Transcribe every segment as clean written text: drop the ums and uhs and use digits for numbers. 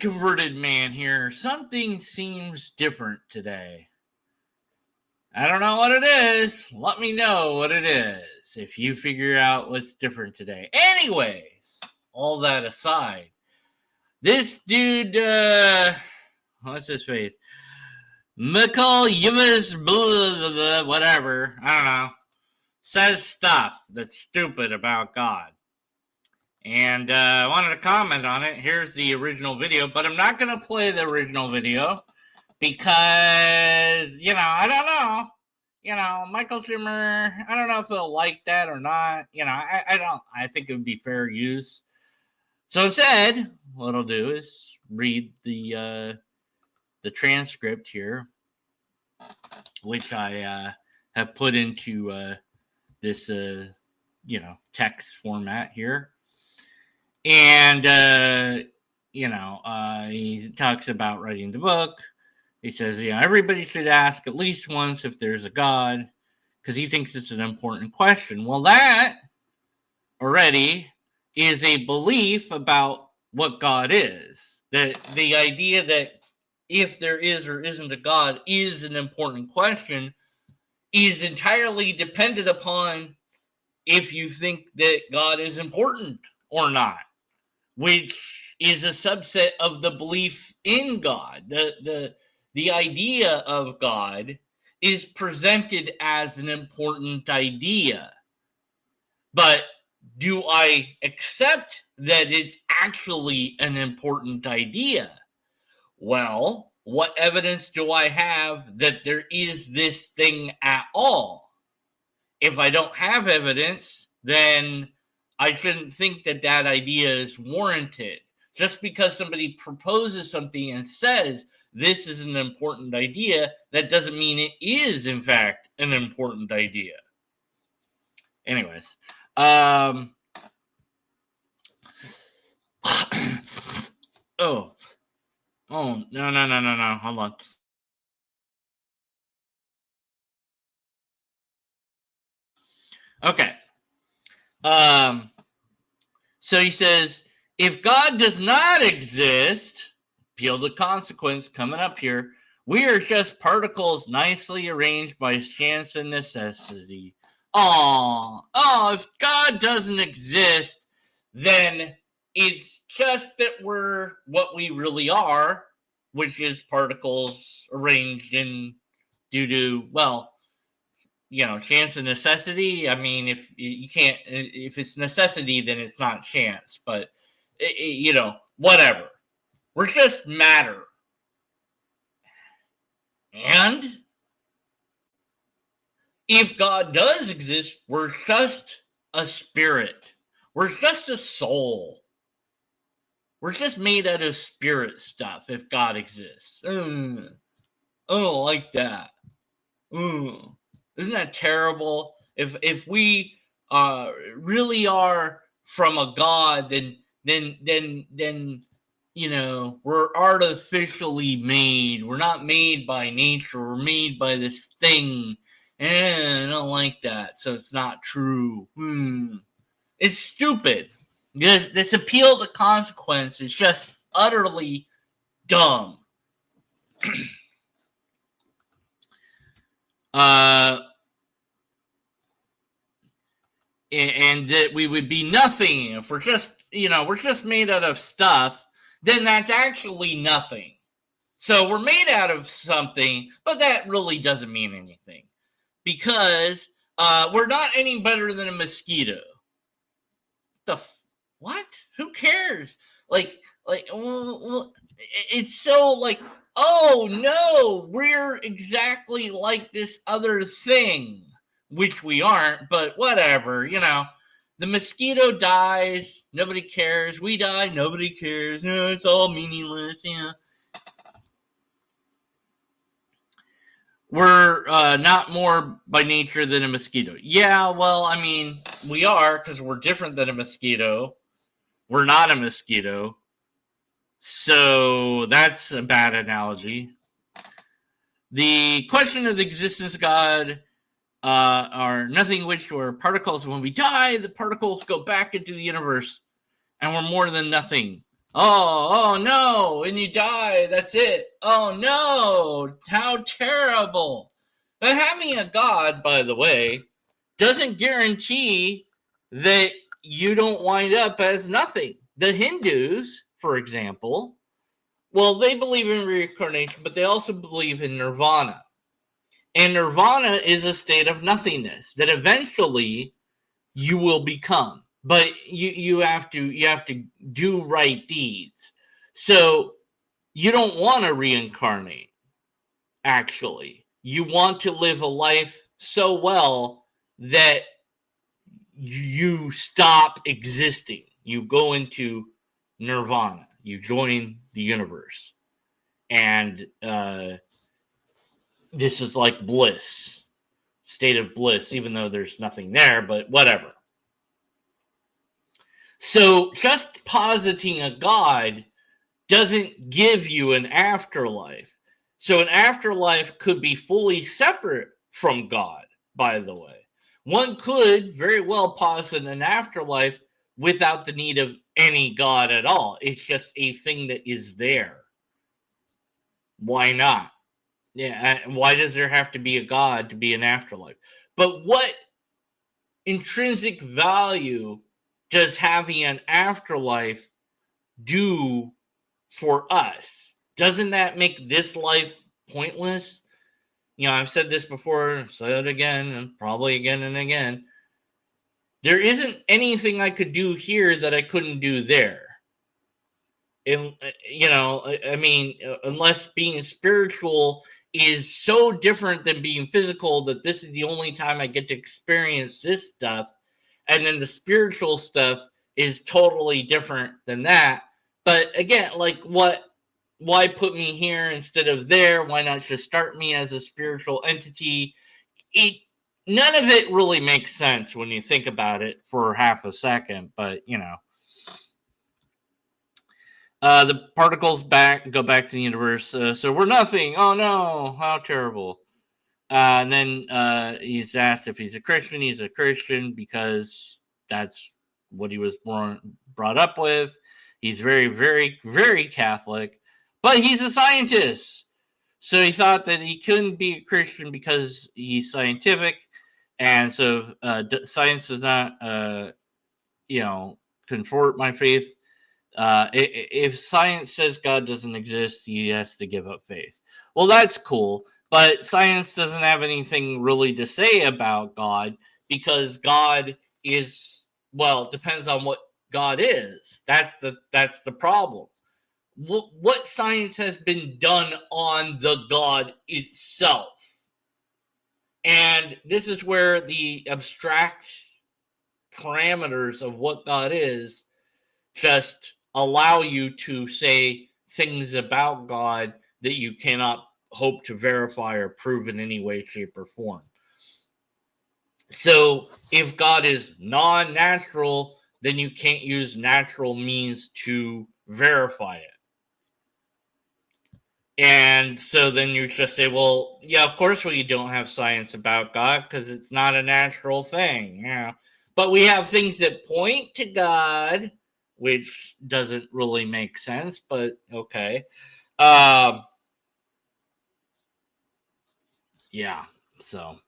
Converted man here. Something seems different today. I don't know what it is. Let me know what it is if you figure out what's different today. Anyways, all that aside, this dude, what's his face? Michel-Yves Bolloré, whatever, I don't know, says stuff that's stupid about God. And I wanted to comment on it. Here's the original video, but I'm not going to play the original video because, I don't know. Michael Schumer, I don't know if he'll like that or not. I think it would be fair use. So instead, what I'll do is read the transcript here, which I have put into this, text format here. And, he talks about writing the book. He says, everybody should ask at least once if there's a God, because he thinks it's an important question. Well, that already is a belief about what God is. That the idea that if there is or isn't a God is an important question is entirely dependent upon if you think that God is important or not, which is a subset of the belief in God. The idea of God is presented as an important idea. But do I accept that it's actually an important idea? Well, what evidence do I have that there is this thing at all? If I don't have evidence, then I shouldn't think that that idea is warranted. Just because somebody proposes something and says this is an important idea, that doesn't mean it is, in fact, an important idea. Anyways. Oh, no. Hold on. Okay. So he says, if God does not exist, appeal the consequence coming up here, we are just particles nicely arranged by chance and necessity. If God doesn't exist, then it's just that we're what we really are, which is particles arranged in due to, chance and necessity. I mean, if you can't, if it's necessity, then it's not chance, but, whatever. We're just matter. And if God does exist, we're just a spirit. We're just a soul. We're just made out of spirit stuff if God exists. I don't like that. Isn't that terrible? If we really are from a God, then we're artificially made. We're not made by nature. We're made by this thing. I don't like that. So it's not true. It's stupid. This appeal to consequence is just utterly dumb. And that we would be nothing if we're just, we're just made out of stuff, then that's actually nothing. So we're made out of something, but that really doesn't mean anything because we're not any better than a mosquito. What? Who cares? It's so like, oh no, we're exactly like this other thing, which we aren't, but whatever, the mosquito dies, nobody cares. We die, nobody cares. It's all meaningless, We're not more by nature than a mosquito. Yeah, well, I mean, we are because we're different than a mosquito. We're not a mosquito. So that's a bad analogy. The question of the existence of God or nothing which were particles. When we die, the particles go back into the universe, and we're more than nothing. Oh no! When you die, that's it. Oh no! How terrible! But having a god, by the way, doesn't guarantee that you don't wind up as nothing. The Hindus, for example, well, they believe in reincarnation, but they also believe in nirvana. And nirvana is a state of nothingness that eventually you will become. But you have to do right deeds. So you don't want to reincarnate, actually. You want to live a life so well that you stop existing. You go into nirvana. You join the universe. And this is like bliss, state of bliss, even though there's nothing there, but whatever. So just positing a god doesn't give you an afterlife. So an afterlife could be fully separate from God, by the way. One could very well posit an afterlife without the need of any God at all. It's just a thing that is there. Why not? Yeah, why does there have to be a God to be an afterlife? But what intrinsic value does having an afterlife do for us? Doesn't that make this life pointless? You know, I've said this before, said it again, and probably again and again. There isn't anything I could do here that I couldn't do there. And, you know, I mean, unless being spiritual is so different than being physical that this is the only time I get to experience this stuff. And then the spiritual stuff is totally different than that. But again, like why put me here instead of there? Why not just start me as a spiritual entity? None of it really makes sense when you think about it for half a second, but you know. The particles go back to the universe. So we're nothing. Oh no, how terrible. And then he's asked if he's a Christian. He's a Christian because that's what he was brought up with. He's very, very, very Catholic, but he's a scientist. So he thought that he couldn't be a Christian because he's scientific, and so science does not, convert my faith. If science says God doesn't exist, he has to give up faith. Well, that's cool, but science doesn't have anything really to say about God because God is, well, it depends on what God is. That's the problem. What science has been done on the God itself? And this is where the abstract parameters of what God is just allow you to say things about God that you cannot hope to verify or prove in any way, shape, or form. So if God is non-natural, then you can't use natural means to verify it. And so then you just say, well, yeah, of course we don't have science about God because it's not a natural thing. Yeah. But we have things that point to God, which doesn't really make sense, but okay. Yeah, so.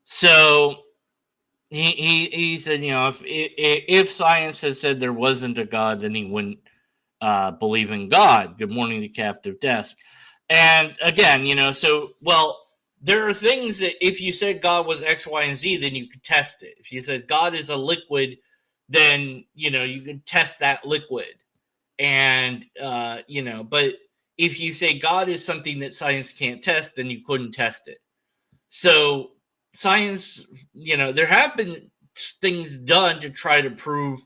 So he said, you know, if science had said there wasn't a God, then he wouldn't believe in God. Good morning, the captive desk. And again, you know, so, well, there are things that if you said God was X, Y, and Z, then you could test it. If you said God is a liquid, then, you know, you can test that liquid. And, you know, but if you say God is something that science can't test, then you couldn't test it. So science, you know, there have been things done to try to prove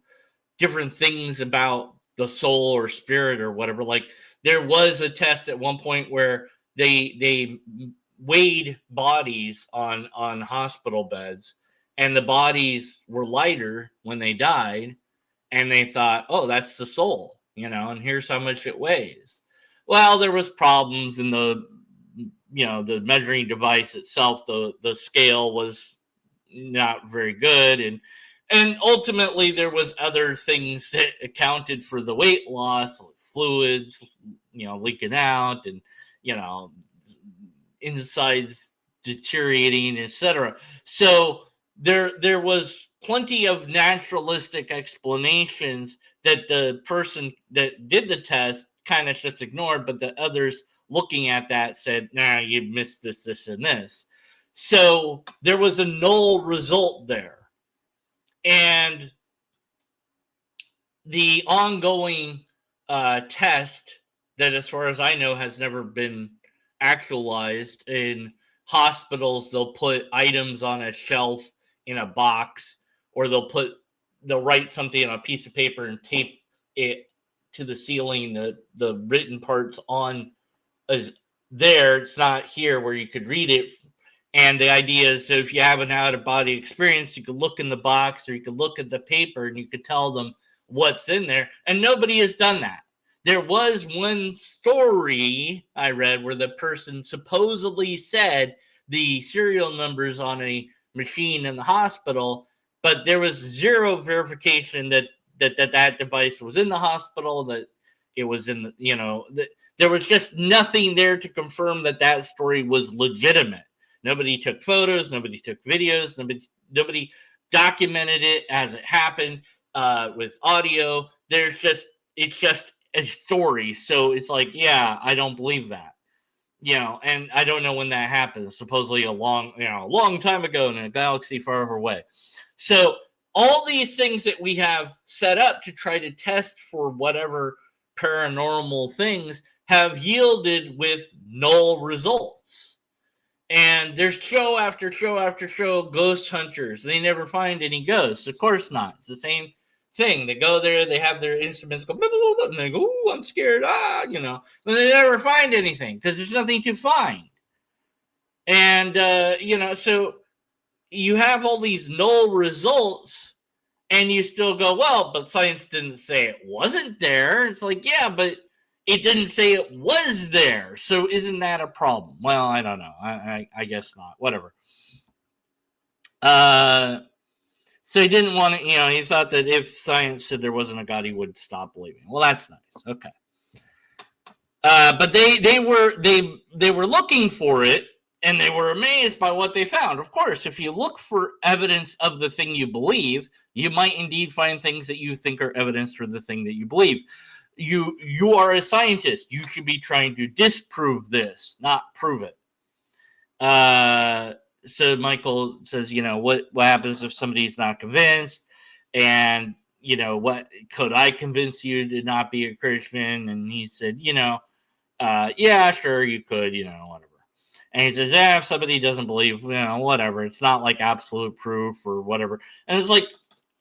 different things about the soul or spirit or whatever. Like there was a test at one point where they weighed bodies on hospital beds, and the bodies were lighter when they died, and they thought, oh, that's the soul, you know, and here's how much it weighs. well, there was problems in the the measuring device itself. The scale was not very good, and ultimately there was other things that accounted for the weight loss, like fluids leaking out, and insides deteriorating, etc. So there was plenty of naturalistic explanations that the person that did the test kind of just ignored, but the others looking at that said, nah, you missed this, and this. So there was a null result there. And the ongoing test that, as far as I know, has never been actualized in hospitals. They'll put items on a shelf in a box, or they'll write something on a piece of paper and tape it to the ceiling. The written parts on is there. It's not here where you could read it. And the idea is, so if you have an out-of-body experience, you could look in the box, or you could look at the paper, and you could tell them what's in there. And nobody has done that. There was one story I read where the person supposedly said the serial numbers on a machine in the hospital, but there was zero verification that device was in the hospital, that it was in the, there was just nothing there to confirm that story was legitimate. Nobody took photos, nobody took videos, nobody documented it as it happened with audio. It's just a story. So it's like, yeah, I don't believe that. And I don't know when that happened. Supposedly a long time ago in a galaxy far, far away. So all these things that we have set up to try to test for whatever paranormal things have yielded with null results. And there's show after show after show, ghost hunters. They never find any ghosts. Of course not. It's the same thing. They go there, they have their instruments go, blah, blah, blah, and they go, ooh, I'm scared. But they never find anything because there's nothing to find. And, so you have all these null results, and you still go, well, but science didn't say it wasn't there. It's like, yeah, but it didn't say it was there. So isn't that a problem? Well, I don't know. I guess not. Whatever. So he didn't want to, he thought that if science said there wasn't a God, he would stop believing. Well, that's nice. Okay. But they were looking for it, and they were amazed by what they found. Of course, if you look for evidence of the thing you believe, you might indeed find things that you think are evidence for the thing that you believe. You are a scientist. You should be trying to disprove this, not prove it. So Michael says, what happens if somebody's not convinced? And, what could I convince you to not be a Christian? And he said, yeah, sure, you could, whatever. And he says, yeah, if somebody doesn't believe, whatever. It's not like absolute proof or whatever. And it's like,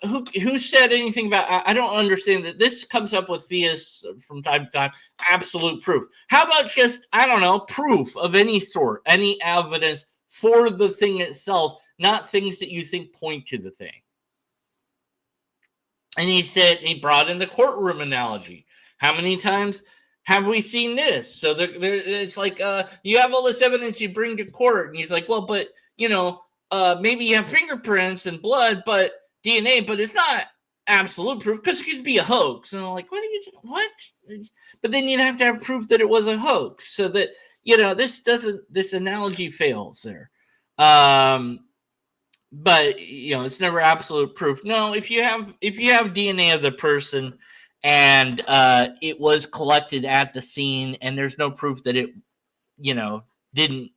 who said anything about, I don't understand that this comes up with theists from time to time, absolute proof. How about just, I don't know, proof of any sort, any evidence for the thing itself, not things that you think point to the thing. And he brought in the courtroom analogy. How many times have we seen this? So it's like, you have all this evidence you bring to court, and he's like, well, but, maybe you have fingerprints and blood, but DNA, but it's not absolute proof because it could be a hoax. And I'm like, what? But then you'd have to have proof that it was a hoax, so that this analogy fails there. But it's never absolute proof. No, if you have DNA of the person and it was collected at the scene, and there's no proof that it that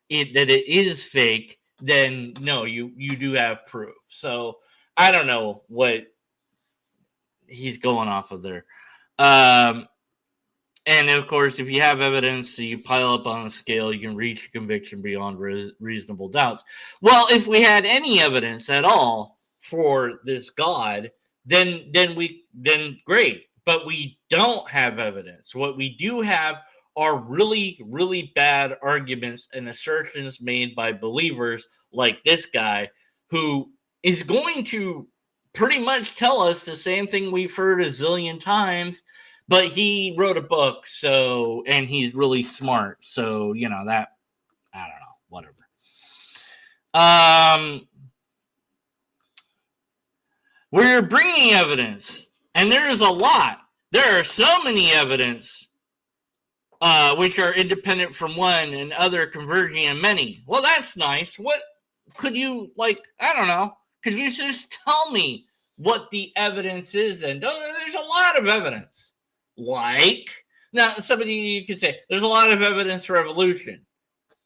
it is fake, then no, you do have proof. So I don't know what he's going off of there. And of course, if you have evidence, so you pile up on a scale, you can reach conviction beyond reasonable doubts. Well, if we had any evidence at all for this God, then great. But we don't have evidence. What we do have are really, really bad arguments and assertions made by believers like this guy, who is going to pretty much tell us the same thing we've heard a zillion times, but he wrote a book, so, and he's really smart, so, that, I don't know, whatever. We're bringing evidence, and there is a lot. There are so many evidence which are independent from one and other converging in many. Well, that's nice. What could you, I don't know, could you just tell me what the evidence is? And there's a lot of evidence. Now, somebody, you could say, there's a lot of evidence for evolution.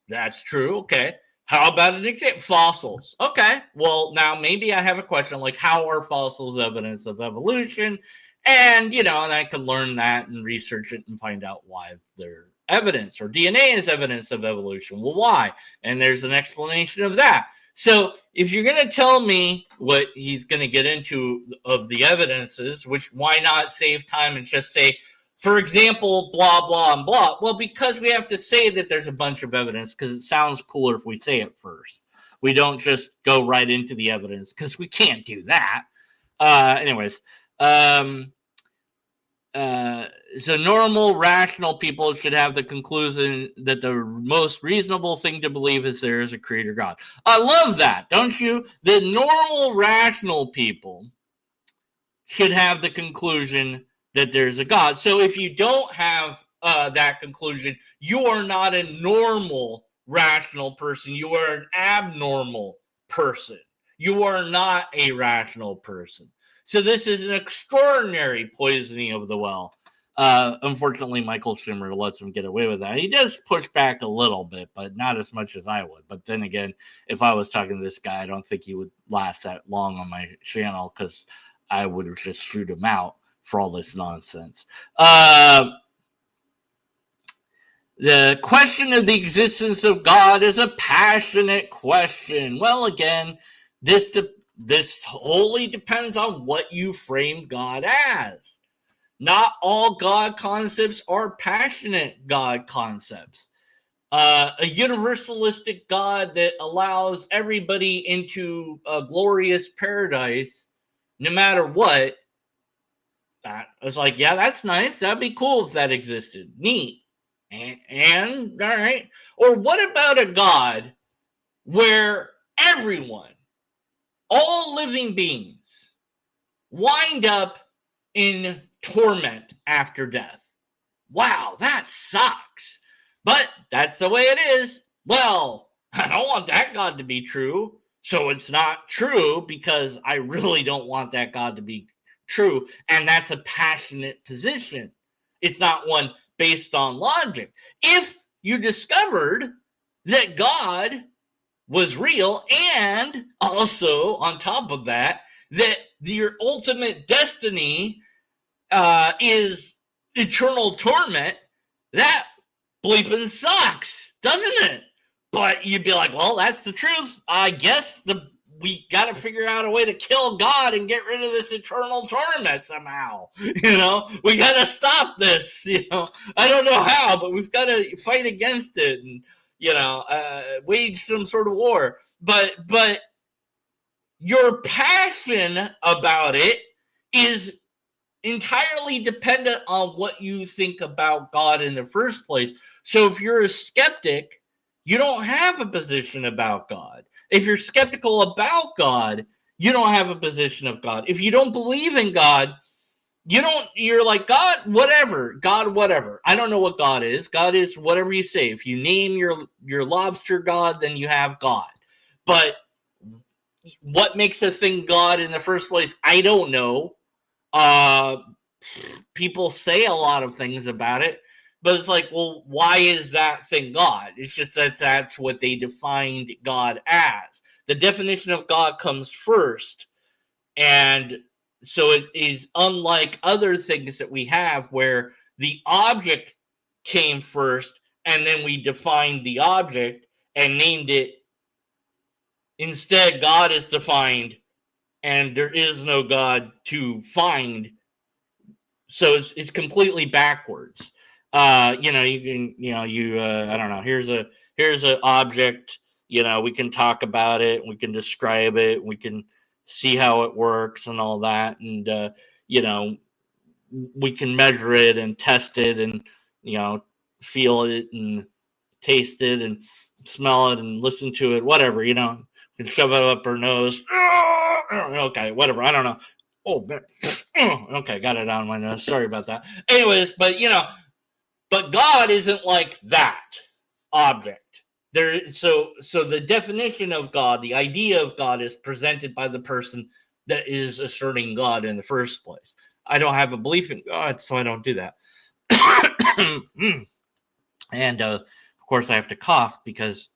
That's true. Okay. How about an example? Fossils. Okay. Well, now maybe I have a question like, how are fossils evidence of evolution? And, and I can learn that and research it and find out why they're evidence, or DNA is evidence of evolution. Well, why? And there's an explanation of that. So if you're going to tell me what he's going to get into of the evidences, which why not save time and just say, for example, blah, blah, and blah. Well, because we have to say that there's a bunch of evidence because it sounds cooler if we say it first. We don't just go right into the evidence because we can't do that. So normal, rational people should have the conclusion that the most reasonable thing to believe is there is a creator God. I love that, don't you? The normal, rational people should have the conclusion that there's a God. So if you don't have that conclusion, you are not a normal, rational person. You are an abnormal person. You are not a rational person. So this is an extraordinary poisoning of the well. Unfortunately, Michael Schumer lets him get away with that. He does push back a little bit, but not as much as I would. But then again, if I was talking to this guy, I don't think he would last that long on my channel because I would have just shoot him out for all this nonsense. The question of the existence of God is a passionate question. Well, again, this wholly depends on what you frame God as. Not all God concepts are passionate God concepts. A universalistic God that allows everybody into a glorious paradise, no matter what, that was like, yeah, that's nice. That'd be cool if that existed. Neat. And all right. Or what about a God where everyone, all living beings, wind up in torment after death? Wow, that sucks. But that's the way it is. Well, I don't want that God to be true. So it's not true because I really don't want that God to be true. And that's a passionate position. It's not one based on logic. If you discovered that God was real, and also on top of that, that your ultimate destiny is eternal torment, that bleeping sucks, doesn't it? But you'd be like, well, that's the truth. I guess we got to figure out a way to kill God and get rid of this eternal torment somehow. We got to stop this. I don't know how, but we've got to fight against it and, wage some sort of war. But your passion about it is entirely dependent on what you think about God in the first place. So if you're a skeptic, you don't have a position about God. If you're skeptical about God, you don't have a position of God. If you don't believe in God, you're like, God, whatever. I don't know what God is. God is whatever you say. If you name your lobster God, then you have God. But what makes a thing God in the first place? I don't know. People say a lot of things about it, but it's like, well, why is that thing God? It's just that that's what they defined God as. The definition of God comes first. And so it is unlike other things that we have where the object came first and then we defined the object and named it. Instead, God is defined and there is no God to find. So it's completely backwards. I don't know. Here's an object. We can talk about it. We can describe it. We can see how it works and all that. And we can measure it and test it and, feel it and taste it and smell it and listen to it, whatever, we can shove it up our nose. Okay, whatever, I don't know. Oh, okay, got it out of my nose. Sorry about that. Anyways, but but God isn't like that object. So the definition of God, the idea of God, is presented by the person that is asserting God in the first place. I don't have a belief in God, so I don't do that. And of course, I have to cough because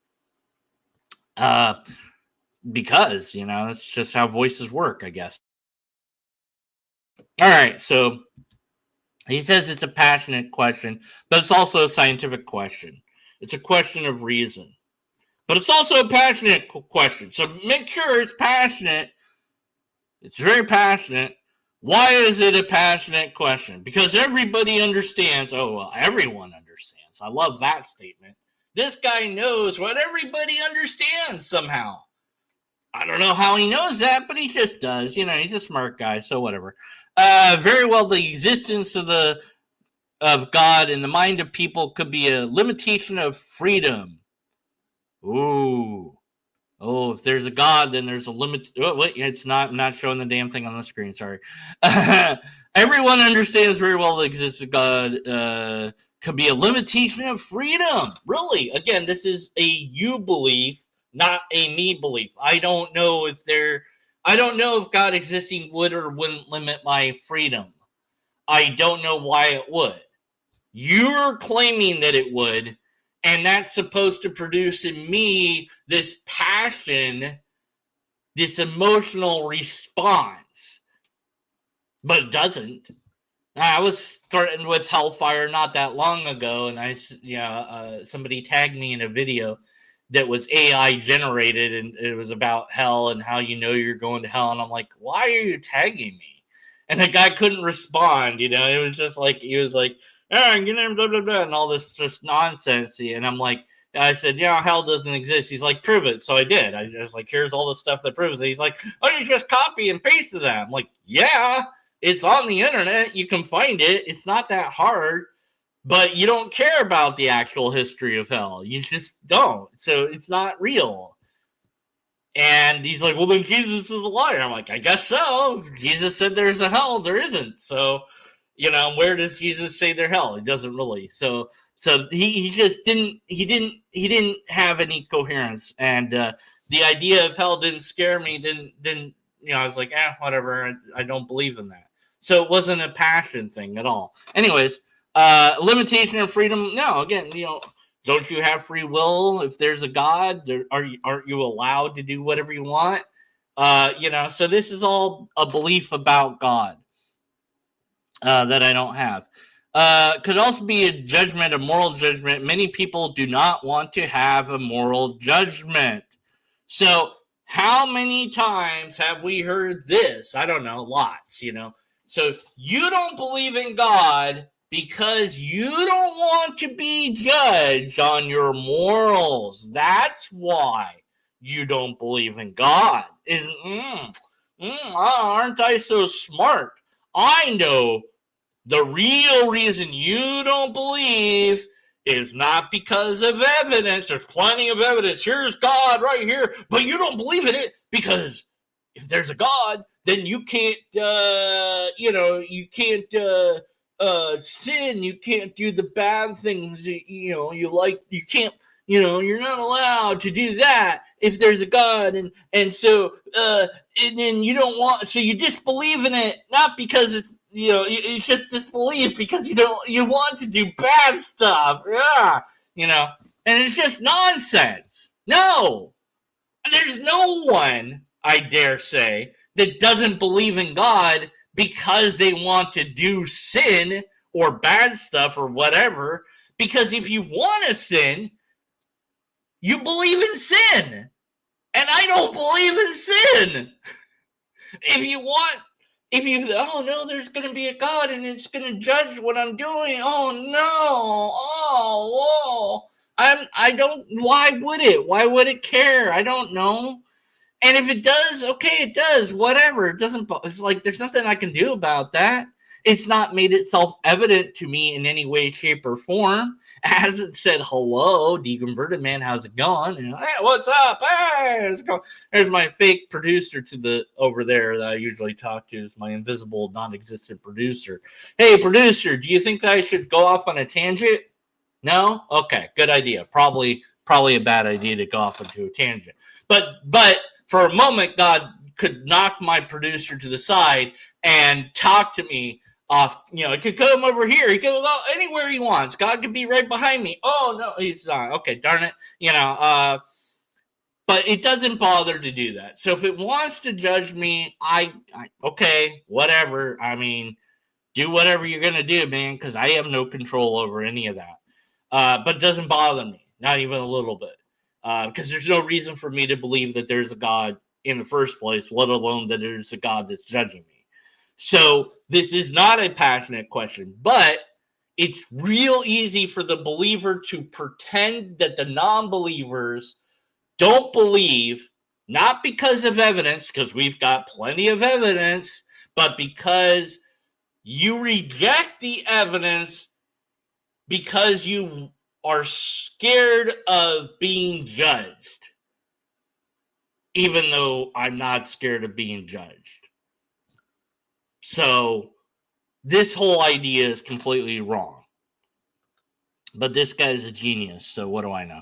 it's just how voices work, I guess. All right, so he says it's a passionate question, but it's also a scientific question. It's a question of reason, but it's also a passionate question. So make sure it's passionate. It's very passionate. Why is it a passionate question? Because everybody understands. Oh, well, everyone understands. I love that statement. This guy knows what everybody understands somehow. I don't know how he knows that, but he just does. He's a smart guy, so whatever. Very well, the existence of God in the mind of people could be a limitation of freedom. Ooh. Oh, if there's a God, then there's a limit. Oh, wait, I'm not showing the damn thing on the screen. Sorry. Everyone understands very well the existence of God could be a limitation of freedom. Really? Again, this is a you belief, not a me belief. I don't know if God existing would or wouldn't limit my freedom. I don't know why it would. You're claiming that it would, and that's supposed to produce in me this passion, this emotional response, but it doesn't. I was threatened with hellfire not that long ago, and somebody tagged me in a video that was AI generated, and it was about hell and how you're going to hell, and I'm like, why are you tagging me? And the guy couldn't respond. It was just like, he was like, blah, blah, blah, and all this just nonsense. And I'm like, I said, hell doesn't exist. He's like, prove it. So I did. I was like, here's all the stuff that proves it. He's like, oh, you just copy and pasted that. I'm like, yeah, it's on the internet. You can find it. It's not that hard. But you don't care about the actual history of hell. You just don't. So it's not real. And he's like, well, then Jesus is a liar. I'm like, I guess so. If Jesus said there's a hell, there isn't. So, where does Jesus say there's hell? He doesn't really. So he just didn't have any coherence. And the idea of hell didn't scare me. Didn't I was like, whatever. I don't believe in that. So it wasn't a passion thing at all. Anyways, limitation of freedom. No, again, don't you have free will? If there's a God, aren't you allowed to do whatever you want? So this is all a belief about God that I don't have. Could also be a judgment, a moral judgment. Many people do not want to have a moral judgment. So how many times have we heard this? I don't know, lots, So you don't believe in God because you don't want to be judged on your morals. That's why you don't believe in God. Aren't I so smart? I know the real reason you don't believe is not because of evidence. There's plenty of evidence. Here's God right here, but you don't believe in it because if there's a God, then you can't, you can't sin. You can't do the bad things. You can't. You're not allowed to do that if there's a God, and so and then you don't want. So you disbelieve in it, not because it's it's just disbelief because you want to do bad stuff. Yeah, and it's just nonsense. No, there's no one, I dare say, that doesn't believe in God because they want to do sin or bad stuff or whatever. Because if you want to sin, you believe in sin. And I don't believe in sin. Oh no, there's going to be a God and it's going to judge what I'm doing. Oh no. Oh, whoa. Why would it? Why would it care? I don't know. And if it does, okay, it does. Whatever. It doesn't. It's like there's nothing I can do about that. It's not made itself evident to me in any way, shape, or form. It hasn't said, hello, deconverted man, how's it going? And, hey, what's up? Hey, how's it going? There's my fake producer over there that I usually talk to, is my invisible, non-existent producer. Hey, producer, do you think that I should go off on a tangent? No? Okay, good idea. Probably a bad idea to go off into a tangent. But for a moment, God could knock my producer to the side and talk to me off. He could come over here. He could go anywhere he wants. God could be right behind me. Oh, no, he's not. Okay, darn it. But it doesn't bother to do that. So if it wants to judge me, okay, whatever. I mean, do whatever you're going to do, man, because I have no control over any of that. But it doesn't bother me, not even a little bit, because there's no reason for me to believe that there's a God in the first place, let alone that there's a God that's judging me. So this is not a passionate question, but it's real easy for the believer to pretend that the non-believers don't believe, not because of evidence, because we've got plenty of evidence, but because you reject the evidence because you are scared of being judged, even though I'm not scared of being judged. So this whole idea is completely wrong. But this guy's a genius, so what do I know?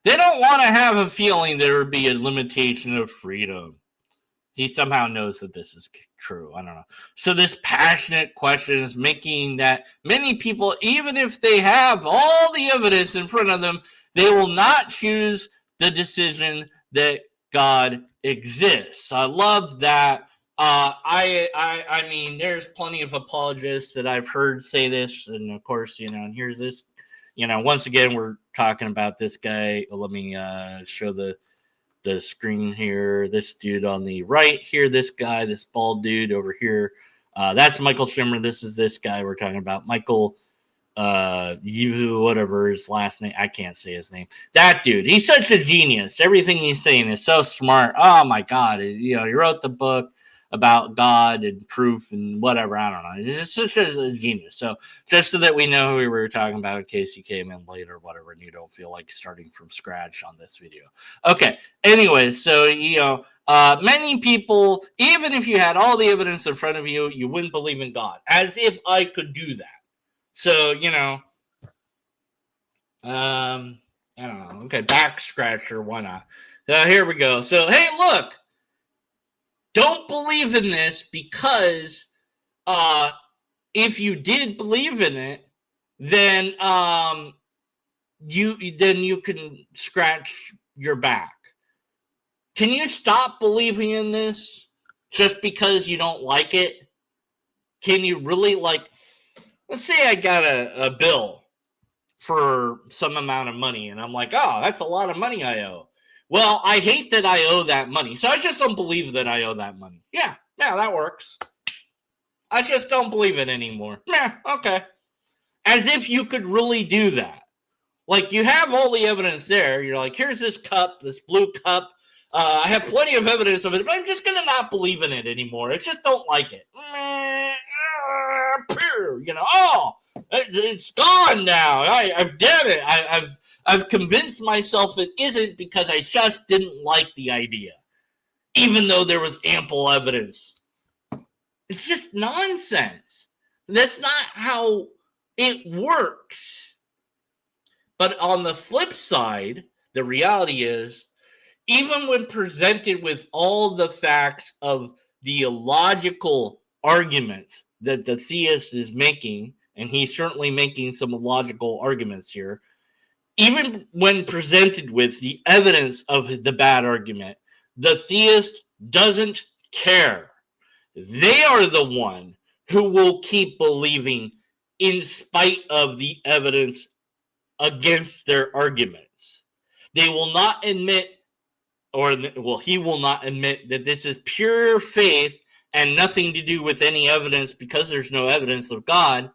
They don't want to have a feeling there would be a limitation of freedom. He somehow knows that this is true. I don't know. So this passionate question is making that many people, even if they have all the evidence in front of them, they will not choose the decision that God exists. I love that. I mean, there's plenty of apologists that I've heard say this, and of course, and here's this. Once again, we're talking about this guy. Let me show the screen here. This dude on the right here, this guy, this bald dude over here, that's Michael Shimmer. This is this guy we're talking about, Michael whatever his last name, I can't say his name. That dude, he's such a genius. Everything he's saying is so smart. Oh my God. He wrote the book about God and proof and whatever. I don't know. He's such a genius. So just so that we know who we were talking about in case you came in late or whatever and you don't feel like starting from scratch on this video. Okay. Anyways, so, many people, even if you had all the evidence in front of you, you wouldn't believe in God. As if I could do that. So, I don't know. Okay, back scratcher, why not? Here we go. So, hey, look. Don't believe in this because if you did believe in it, then you can scratch your back. Can you stop believing in this just because you don't like it? Can you really, let's say I got a bill for some amount of money and I'm like, oh, that's a lot of money I owe. Well, I hate that I owe that money, so I just don't believe that I owe that money. Yeah, that works. I just don't believe it anymore. Yeah, okay. As if you could really do that. Like, you have all the evidence there. You're like, here's this cup, this blue cup. I have plenty of evidence of it, but I'm just going to not believe in it anymore. I just don't like it. It's gone now. I've done it. I've convinced myself it isn't because I just didn't like the idea, even though there was ample evidence. It's just nonsense. That's not how it works. But on the flip side, the reality is, even when presented with all the facts of the illogical arguments that the theist is making, and he's certainly making some illogical arguments here, even when presented with the evidence of the bad argument, the theist doesn't care. They are the one who will keep believing in spite of the evidence against their arguments. They will not admit, he will not admit that this is pure faith and nothing to do with any evidence because there's no evidence of God.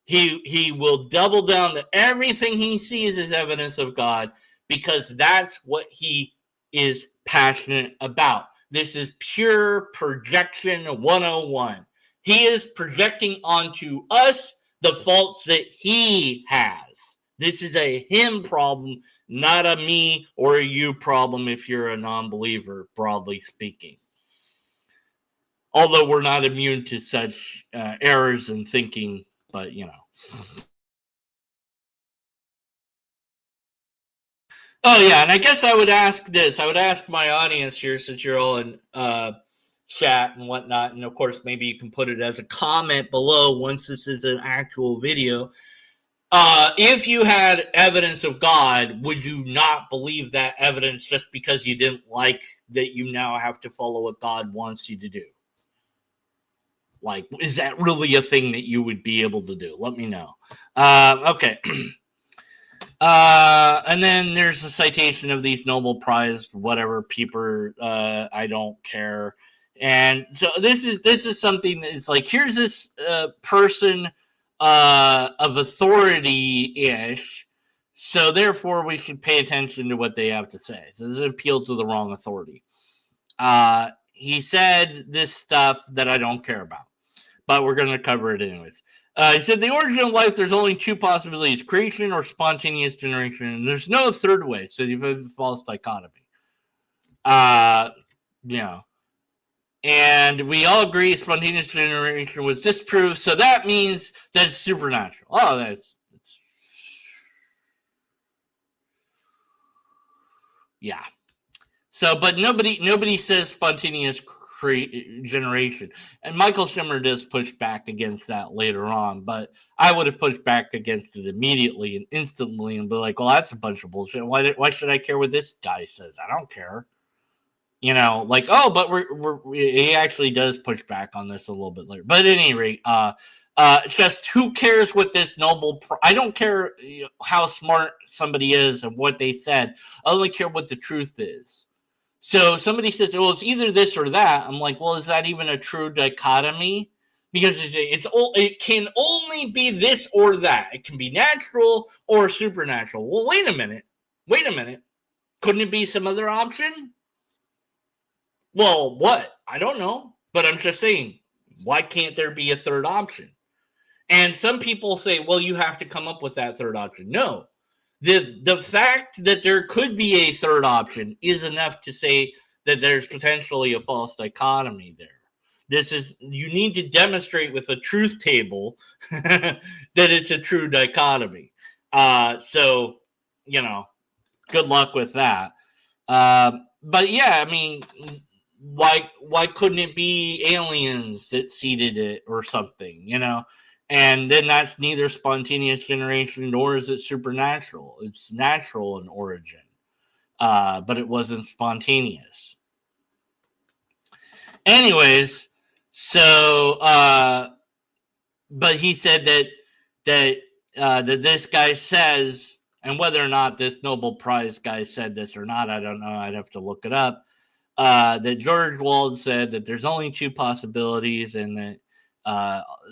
He will double down that everything he sees is evidence of God because that's what he is passionate about. This is pure projection 101. He is projecting onto us the faults that he has. This is a him problem, not a me or a you problem if you're a non-believer, broadly speaking. Although we're not immune to such errors in thinking, but you know. Oh yeah, and I guess I would ask this. I would ask my audience here, since you're all in chat and whatnot, and of course maybe you can put it as a comment below once this is an actual video. If you had evidence of God, would you not believe that evidence just because you didn't like that you now have to follow what God wants you to do? Like, is that really a thing that you would be able to do? Let me know. Okay. And then there's a citation of these Nobel Prize, whatever, people, I don't care. And so this is something that's like, here's this person of authority-ish, so therefore we should pay attention to what they have to say. So this is an appeal to the wrong authority. He said this stuff that I don't care about, but we're going to cover it anyways. He said, the origin of life, there's only two possibilities, creation or spontaneous generation. And there's no third way, so you've a false dichotomy. You know. And we all agree spontaneous generation was disproved, so that means that's supernatural. Oh, that's yeah. So, but nobody says spontaneous generation. And Michael Shimmer does push back against that later on, but I would have pushed back against it immediately and instantly and be like, well, that's a bunch of bullshit. Why should I care what this guy says? I don't care. You know, like, oh, but he actually does push back on this a little bit later. But at any rate, just who cares what this I don't care how smart somebody is and what they said. I only care what the truth is. So somebody says, well, it's either this or that. I'm like, well, is that even a true dichotomy? Because it can only be this or that. It can be natural or supernatural. Well, wait a minute. Couldn't it be some other option? Well, what? I don't know. But I'm just saying, why can't there be a third option? And some people say, well, you have to come up with that third option. No. The fact that there could be a third option is enough to say that there's potentially a false dichotomy there. You need to demonstrate with a truth table that it's a true dichotomy. So, you know, good luck with that. But yeah, I mean, why couldn't it be aliens that seeded it or something, you know? And then that's neither spontaneous generation nor is it supernatural. It's natural in origin, but it wasn't spontaneous. Anyways, so but he said that this guy says, and whether or not this Nobel Prize guy said this or not, I don't know. I'd have to look it up. That George Wald said that there's only two possibilities, and that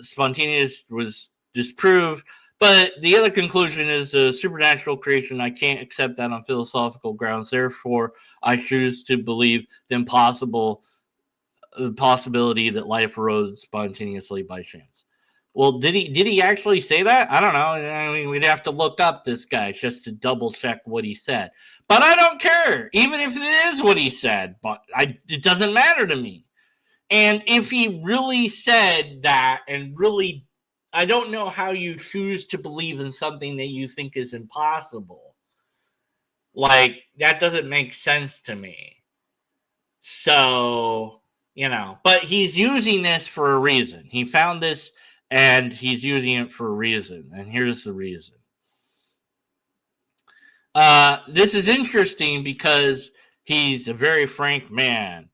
spontaneous was disproved. But the other conclusion is a supernatural creation. I can't accept that on philosophical grounds. Therefore, I choose to believe the possibility that life arose spontaneously by chance. Well, did he actually say that? I don't know. I mean, we'd have to look up this guy just to double check what he said. But I don't care, even if it is what he said. But it doesn't matter to me. And if he really said that, and really, I don't know how you choose to believe in something that you think is impossible. Like, that doesn't make sense to me. So, you know, but he's using this for a reason. He found this and he's using it for a reason. And here's the reason. This is interesting because he's a very frank man.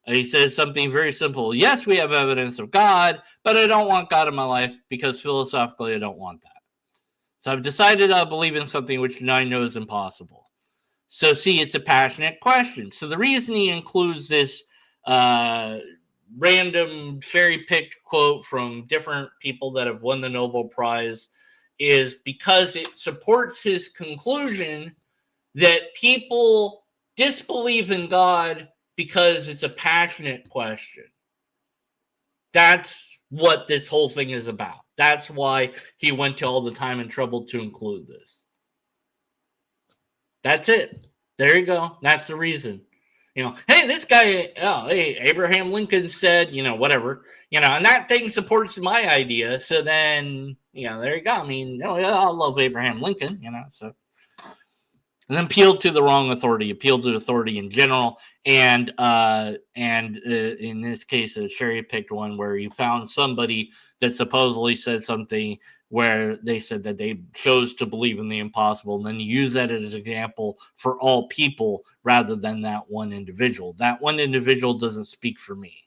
He says something very simple. Yes, we have evidence of God, but I don't want God in my life because philosophically I don't want that. So I've decided I'll believe in something which I know is impossible. So see, it's a passionate question. So the reason he includes this random cherry-picked quote from different people that have won the Nobel Prize is because it supports his conclusion that people disbelieve in God because it's a passionate question. That's what this whole thing is about. That's why he went to all the time and trouble to include this. That's it. There you go. That's the reason. Hey, this guy, hey, Abraham Lincoln said, whatever, and that thing supports my idea. So then, there you go. I mean, I love Abraham Lincoln, so. And then appealed to the wrong authority, appealed to authority in general, and in this case, a cherry-picked one where you found somebody that supposedly said something where they said that they chose to believe in the impossible, and then you use that as an example for all people rather than that one individual. That one individual doesn't speak for me.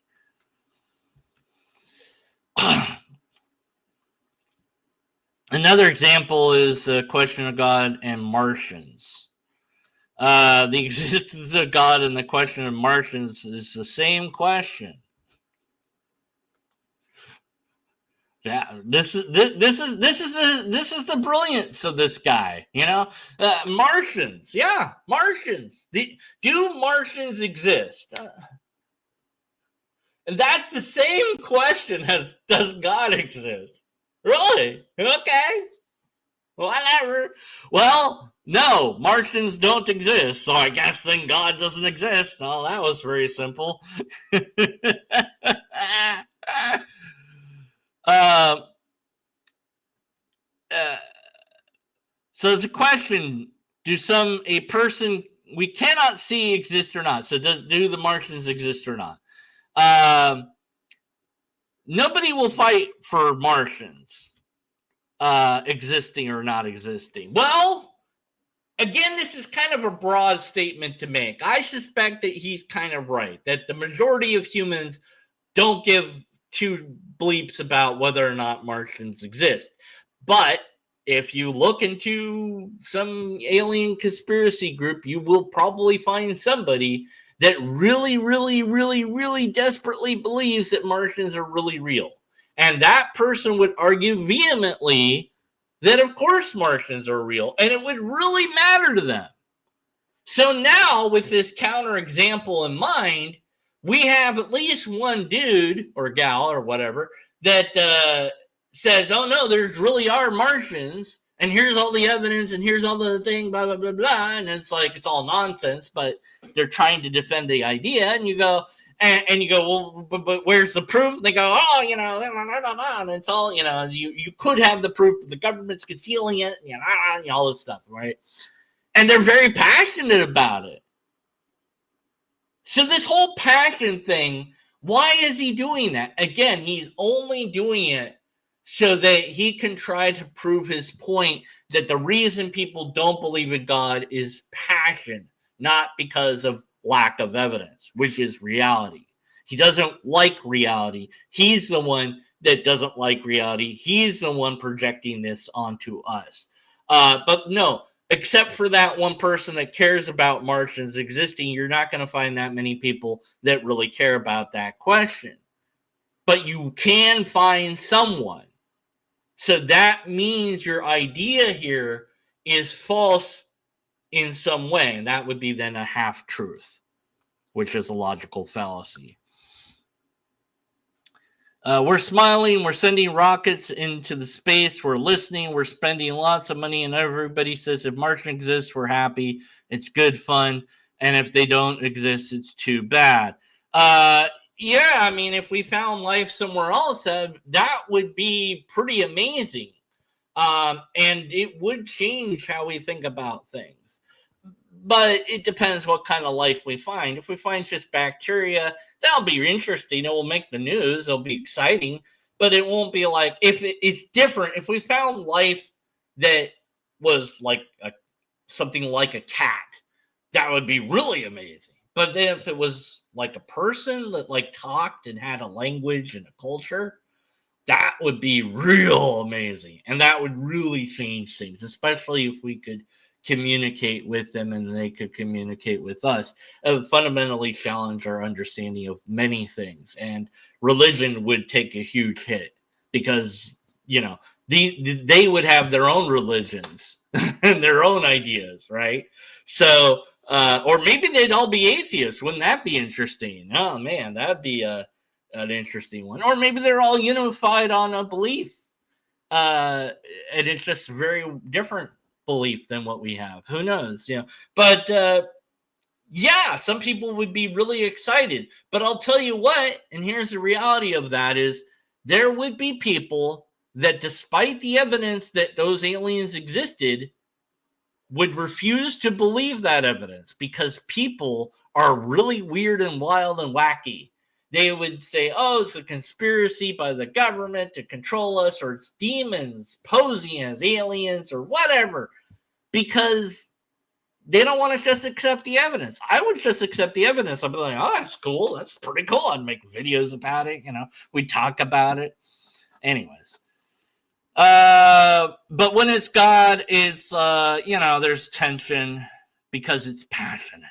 Another example is the question of God and Martians. The existence of God and the question of Martians is the same question. Yeah, this is the brilliance of this guy. Martians, yeah, Martians. Do Martians exist? And that's the same question as does God exist? Really? Okay. Whatever. Well, no, Martians don't exist, so I guess then God doesn't exist. Oh, that was very simple. So it's a question: a person we cannot see exist or not? So do the Martians exist or not? Nobody will fight for Martians existing or not existing. Well, again, this is kind of a broad statement to make. I suspect that he's kind of right, that the majority of humans don't give two bleeps about whether or not Martians exist. But if you look into some alien conspiracy group, you will probably find somebody that really, really, really, really desperately believes that Martians are really real. And that person would argue vehemently that, of course, Martians are real, and it would really matter to them. So now, with this counterexample in mind, we have at least one dude or gal or whatever that says, oh, no, there's really are Martians, and here's all the evidence, and here's all the thing, blah, blah, blah, blah. And it's like, it's all nonsense, but they're trying to defend the idea. And you go, and you go, well, but where's the proof? And they go, oh, and it's all, you could have the proof, the government's concealing it, all this stuff, right? And they're very passionate about it. So this whole passion thing, why is he doing that? Again, he's only doing it so that he can try to prove his point that the reason people don't believe in God is passion, not because of lack of evidence, which is reality. He doesn't like reality. He's the one that doesn't like reality. He's the one projecting this onto us. But no, except for that one person that cares about Martians existing, you're not going to find that many people that really care about that question. But you can find someone. So that means your idea here is false in some way, and that would be then a half-truth, which is a logical fallacy. We're smiling, we're sending rockets into the space, we're listening, we're spending lots of money, and everybody says if Martian exists, we're happy, it's good fun, and if they don't exist, it's too bad. Yeah, I mean, if we found life somewhere else, that would be pretty amazing. And it would change how we think about things. But it depends what kind of life we find. If we find just bacteria, that'll be interesting. It will make the news. It'll be exciting. But it won't be like, it's different. If we found life that was like something like a cat, that would be really amazing. But then if it was like a person that like talked and had a language and a culture, that would be real amazing. And that would really change things, especially if we could communicate with them and they could communicate with us. It would fundamentally challenge our understanding of many things. And religion would take a huge hit because, they would have their own religions and their own ideas, right? So, or maybe they'd all be atheists. Wouldn't that be interesting? Oh man, that'd be an interesting one. Or maybe they're all unified on a belief. And it's just very different belief than what we have. Who knows? But yeah, some people would be really excited. But I'll tell you what, and here's the reality of that is there would be people that, despite the evidence that those aliens existed, would refuse to believe that evidence because people are really weird and wild and wacky. They would say, oh, it's a conspiracy by the government to control us, or it's demons posing as aliens or whatever, because they don't want to just accept the evidence. I would just accept the evidence. I'd be like, oh, that's cool. That's pretty cool. I'd make videos about it. We'd talk about it. Anyways. But when it's God, it's, there's tension because it's passionate.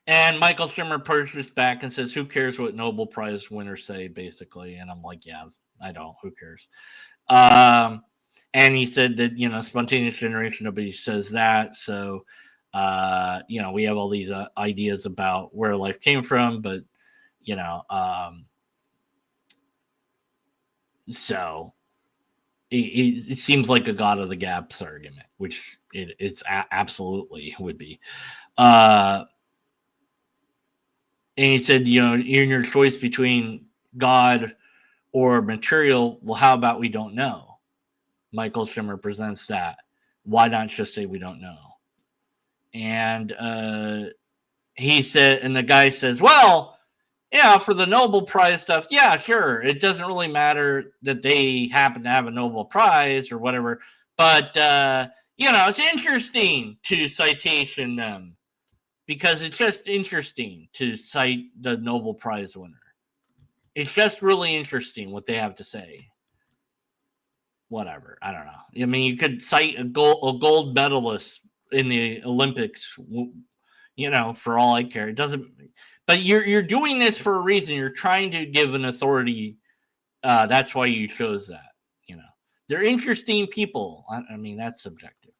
And Michael Schumer pushes back and says, who cares what Nobel Prize winners say, basically? And I'm like, yeah, I don't. Who cares? And he said that, spontaneous generation, nobody says that. So, we have all these ideas about where life came from, but, so it seems like a God of the gaps argument, which it's absolutely would be. And he said, in your choice between God or material, well, how about we don't know? Michael Schumer presents that. Why not just say we don't know? And he said, and the guy says, well, yeah, for the Nobel Prize stuff, yeah, sure. It doesn't really matter that they happen to have a Nobel Prize or whatever. But, it's interesting to citation them because it's just interesting to cite the Nobel Prize winner. It's just really interesting what they have to say. Whatever. I don't know. I mean, you could cite a gold medalist in the Olympics, for all I care. It doesn't... But you're doing this for a reason. You're trying to give an authority. That's why you chose that. They're interesting people. I mean, that's subjective.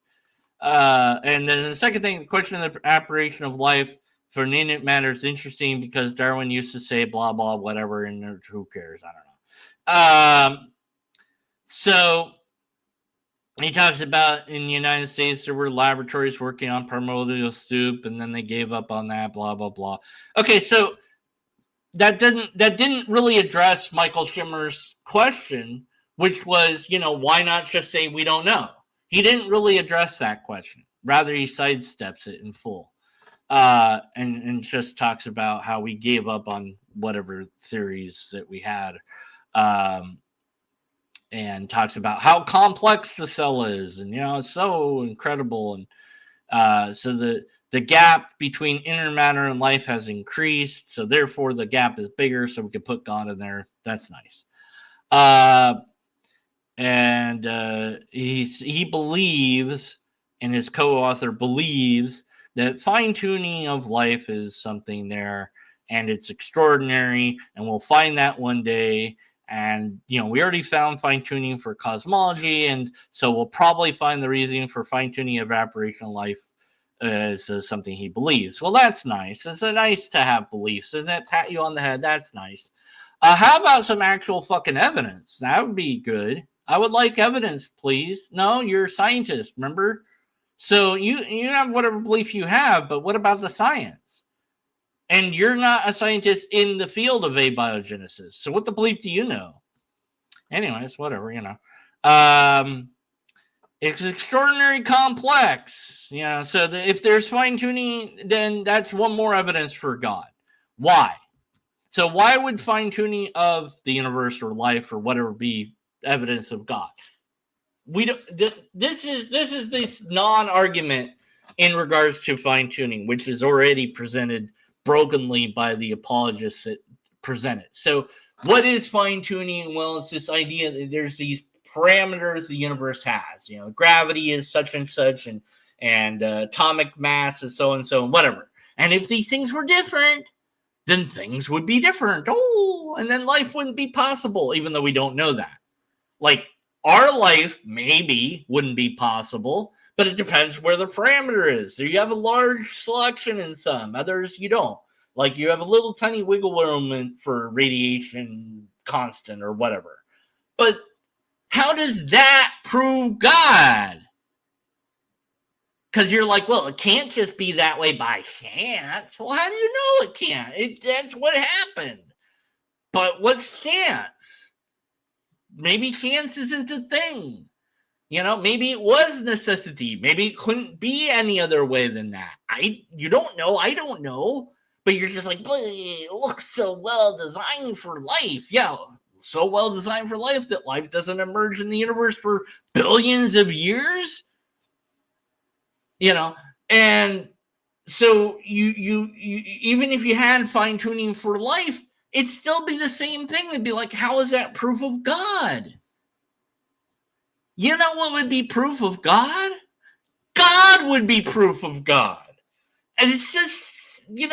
And then the second thing, the question of the apparition of life for an inanimate matter is interesting because Darwin used to say blah, blah, whatever, and who cares? I don't know. So he talks about in the United States, there were laboratories working on primordial soup, and then they gave up on that, blah, blah, blah. Okay, so that didn't really address Michael Schumer's question, which was, why not just say we don't know? He didn't really address that question. Rather, he sidesteps it in full and just talks about how we gave up on whatever theories that we had. And talks about how complex the cell is, and it's so incredible, and so the gap between inner matter and life has increased, so therefore the gap is bigger, so we can put God in there. That's nice. And he believes, and his co-author believes, that fine-tuning of life is something there, and it's extraordinary, and we'll find that one day. And, we already found fine-tuning for cosmology, and so we'll probably find the reason for fine-tuning of apparition life as something he believes. Well, that's nice. It's nice to have beliefs. Isn't it? Pat you on the head. That's nice. How about some actual fucking evidence? That would be good. I would like evidence, please. No, you're a scientist, remember? So you have whatever belief you have, but what about the science? And you're not a scientist in the field of abiogenesis. So what the bleep do you know? Anyways, whatever, It's extraordinary complex. So if there's fine-tuning, then that's one more evidence for God. Why? So why would fine-tuning of the universe or life or whatever be evidence of God? We don't. This is this non-argument in regards to fine-tuning, which is already presented brokenly by the apologists that present it. So what is fine-tuning? Well, it's this idea that there's these parameters the universe has. Gravity is such and such, and atomic mass is so and so, and whatever. And if these things were different, then things would be different. Oh, and then life wouldn't be possible, even though we don't know that. Like, our life maybe wouldn't be possible, but it depends where the parameter is. So you have a large selection in some, others you don't. Like you have a little tiny wiggle room for radiation constant or whatever. But how does that prove God? Because you're like, well, it can't just be that way by chance. Well, how do you know it can't? That's what happened. But what's chance? Maybe chance isn't a thing. Maybe it was necessity. Maybe it couldn't be any other way than that. You don't know. I don't know. But you're just like, it looks so well designed for life. Yeah, so well designed for life that life doesn't emerge in the universe for billions of years. And so you even if you had fine tuning for life, it'd still be the same thing. It'd be like, how is that proof of God? You know what would be proof of God? God would be proof of God. And it's just, you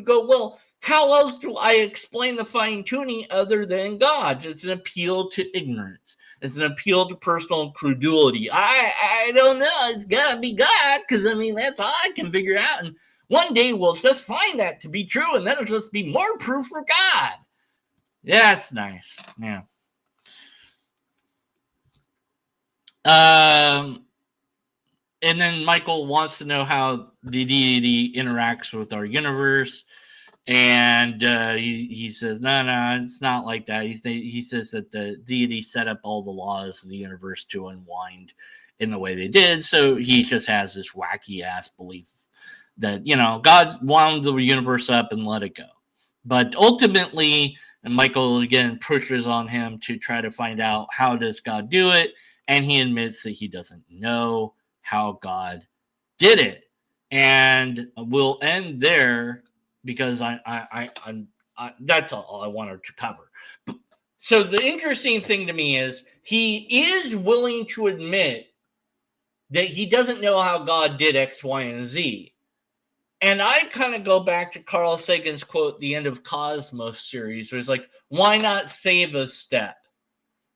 go, well, how else do I explain the fine tuning other than God? It's an appeal to ignorance. It's an appeal to personal credulity. I don't know. It's got to be God because, that's all I can figure out. And one day we'll just find that to be true, and then it'll just be more proof for God. Yeah, that's nice. Yeah. And then Michael wants to know how the deity interacts with our universe. And he says, no, it's not like that. He says that the deity set up all the laws of the universe to unwind in the way they did. So he just has this wacky ass belief that, God wound the universe up and let it go. But ultimately, and Michael again pushes on him to try to find out how does God do it. And he admits that he doesn't know how God did it. And we'll end there because I that's all I wanted to cover. So the interesting thing to me is he is willing to admit that he doesn't know how God did X, Y, and Z. And I kind of go back to Carl Sagan's quote, the end of Cosmos series, where it's like, why not save a step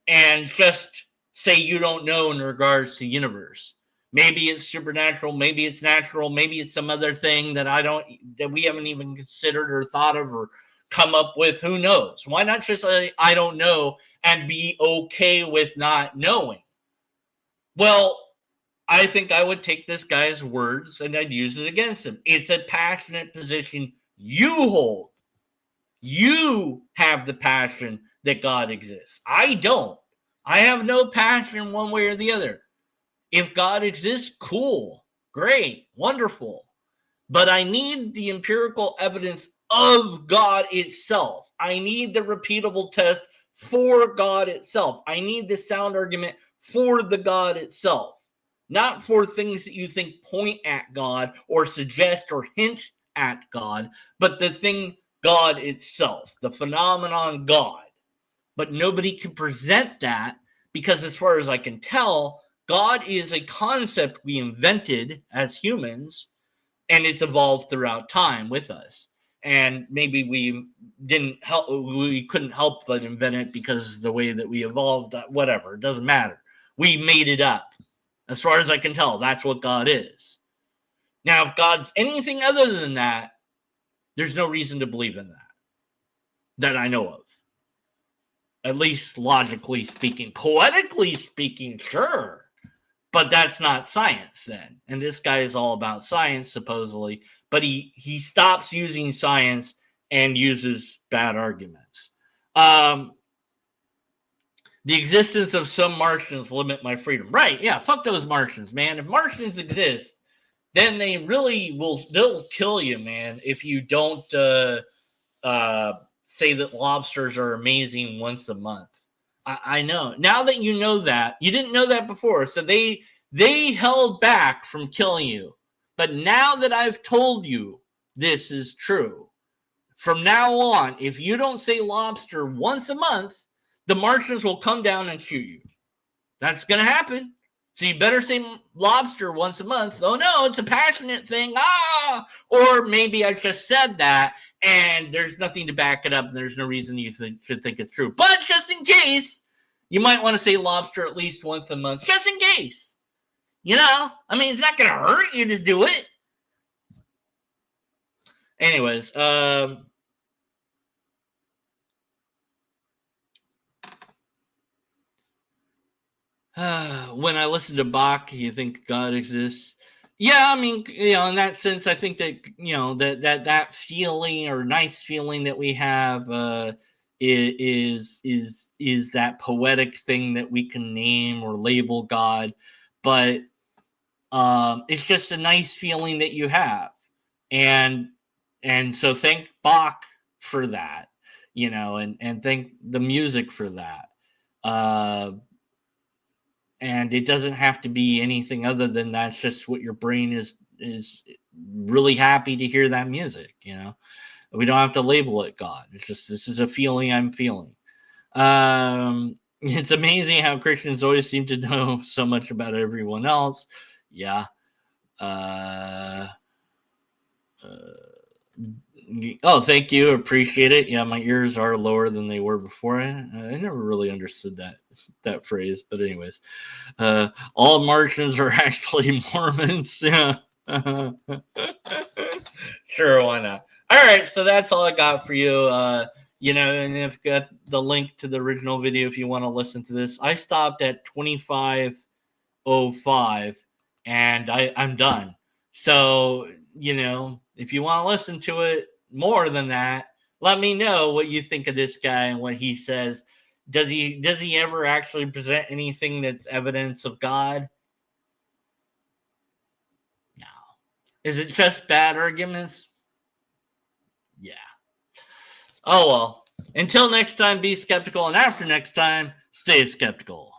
and just say you don't know in regards to universe? Maybe it's supernatural, maybe it's natural, maybe it's some other thing that we haven't even considered or thought of or come up with. Who knows? Why not just say I don't know and be okay with not knowing? Well, I think I would take this guy's words and I'd use it against him. It's a passionate position you hold. You have the passion that God exists. I don't. I have no passion one way or the other. If God exists, cool, great, wonderful. But I need the empirical evidence of God itself. I need the repeatable test for God itself. I need the sound argument for the God itself. Not for things that you think point at God or suggest or hint at God, but the thing God itself, the phenomenon God. But nobody can present that because as far as I can tell, God is a concept we invented as humans, and it's evolved throughout time with us. And maybe we couldn't help but invent it because of the way that we evolved, whatever, it doesn't matter. We made it up. As far as I can tell, that's what God is. Now, if God's anything other than that, there's no reason to believe in that I know of. At least logically speaking. Poetically speaking, sure. But that's not science then. And this guy is all about science, supposedly. But he stops using science and uses bad arguments. The existence of some Martians limit my freedom. Right, yeah, fuck those Martians, man. If Martians exist, then they really they'll kill you, man, if you don't say that lobsters are amazing once a month. I know. Now that you know that, you didn't know that before, so they held back from killing you. But now that I've told you this is true, from now on, if you don't say lobster once a month, the Martians will come down and shoot you. That's going to happen. So you better say lobster once a month. Oh, no, it's a passionate thing. Or maybe I just said that, and there's nothing to back it up, and there's no reason you should think it's true. But just in case, you might want to say lobster at least once a month, just in case. It's not going to hurt you to do it. Anyways, when I listen to Bach, you think God exists? Yeah, I mean, in that sense, I think that that feeling or nice feeling that we have is that poetic thing that we can name or label God, but it's just a nice feeling that you have, and so thank Bach for that, and thank the music for that. Uh, and it doesn't have to be anything other than that's just what your brain is really happy to hear that music. We don't have to label it God. It's just this is a feeling I'm feeling. It's amazing how Christians always seem to know so much about everyone else. Yeah. uh, oh, thank you, appreciate it. Yeah, my ears are lower than they were before. I never really understood that phrase, but anyways, all Martians are actually Mormons. Yeah. Sure, why not? All right, so that's all I got for you. And I've got the link to the original video if you want to listen to this. I stopped at 25:05 and I'm done. So, if you want to listen to it more than that, let me know what you think of this guy and what he says. Does he ever actually present anything that's evidence of God? No. Is it just bad arguments? Yeah. Oh well. Until next time, be skeptical, and after next time, stay skeptical.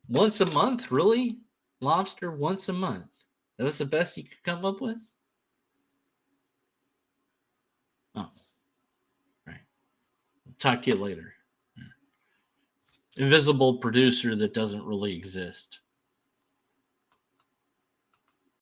Once a month, really? Lobster once a month. That was the best you could come up with? Oh, right. Talk to you later. Invisible producer that doesn't really exist.